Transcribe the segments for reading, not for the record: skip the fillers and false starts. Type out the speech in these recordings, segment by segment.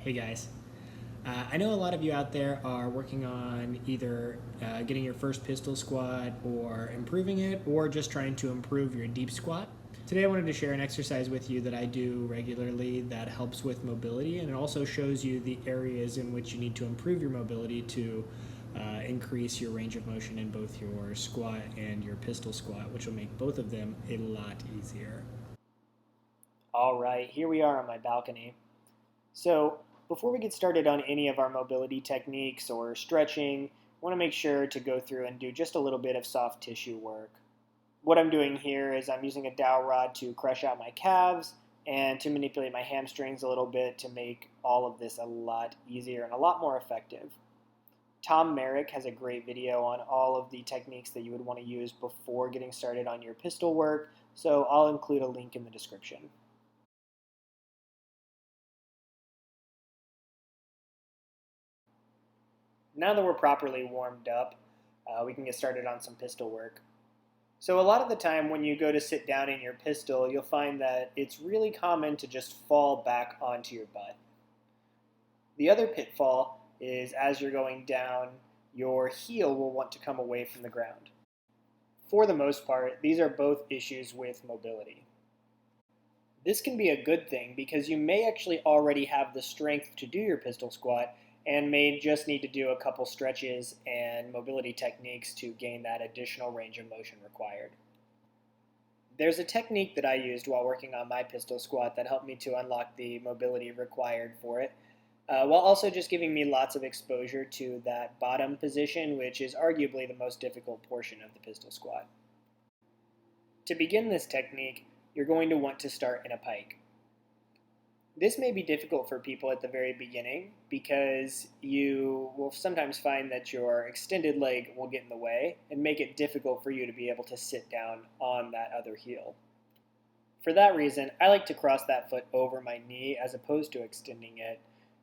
Hey guys. I know a lot of you out there are working on either getting your first pistol squat or improving it, or just trying to improve your deep squat. Today I wanted to share an exercise with you that I do regularly that helps with mobility, and it also shows you the areas in which you need to improve your mobility to increase your range of motion in both your squat and your pistol squat, which will make both of them a lot easier. All right, here we are on my balcony. So before we get started on any of our mobility techniques or stretching, I want to make sure to go through and do just a little bit of soft tissue work. What I'm doing here is I'm using a dowel rod to crush out my calves and to manipulate my hamstrings a little bit to make all of this a lot easier and a lot more effective. Tom Merrick has a great video on all of the techniques that you would want to use before getting started on your pistol work, so I'll include a link in the description. Now that we're properly warmed up, we can get started on some pistol work. So a lot of the time when you go to sit down in your pistol, you'll find that it's really common to just fall back onto your butt. The other pitfall is as you're going down, your heel will want to come away from the ground. For the most part, these are both issues with mobility. This can be a good thing because you may actually already have the strength to do your pistol squat and may just need to do a couple stretches and mobility techniques to gain that additional range of motion required. There's a technique that I used while working on my pistol squat that helped me to unlock the mobility required for it, while also just giving me lots of exposure to that bottom position, which is arguably the most difficult portion of the pistol squat. To begin this technique, you're going to want to start in a pike. This may be difficult for people at the very beginning because you will sometimes find that your extended leg will get in the way and make it difficult for you to be able to sit down on that other heel. For that reason, I like to cross that foot over my knee as opposed to extending it,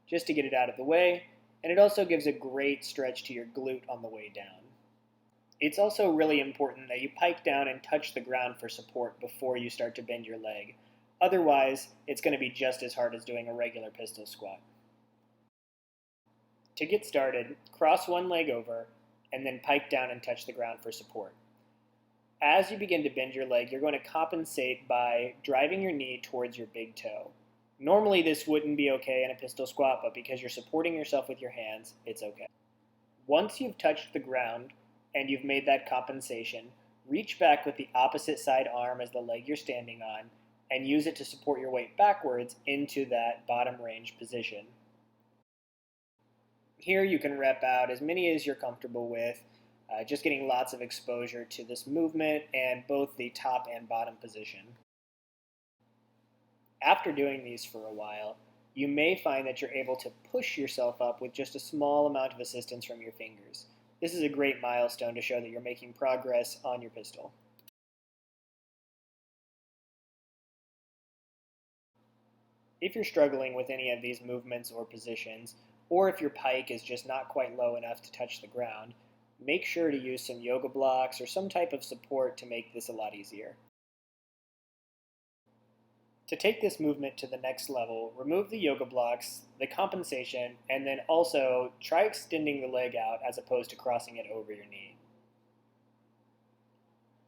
just to get it out of the way, and it also gives a great stretch to your glute on the way down. It's also really important that you pike down and touch the ground for support before you start to bend your leg. Otherwise, it's going to be just as hard as doing a regular pistol squat. To get started, cross one leg over and then pike down and touch the ground for support. As you begin to bend your leg, you're going to compensate by driving your knee towards your big toe. Normally this wouldn't be okay in a pistol squat, but because you're supporting yourself with your hands, it's okay. Once you've touched the ground and you've made that compensation, reach back with the opposite side arm as the leg you're standing on and use it to support your weight backwards into that bottom range position. Here you can rep out as many as you're comfortable with, just getting lots of exposure to this movement and both the top and bottom position. After doing these for a while, you may find that you're able to push yourself up with just a small amount of assistance from your fingers. This is a great milestone to show that you're making progress on your pistol. If you're struggling with any of these movements or positions, or if your pike is just not quite low enough to touch the ground, make sure to use some yoga blocks or some type of support to make this a lot easier. To take this movement to the next level, remove the yoga blocks, the compensation, and then also try extending the leg out as opposed to crossing it over your knee.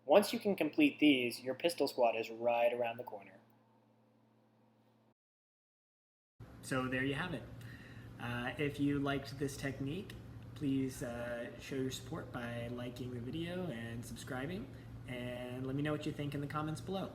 Once you can complete these, your pistol squat is right around the corner. So there you have it. If you liked this technique, please show your support by liking the video and subscribing, and let me know what you think in the comments below.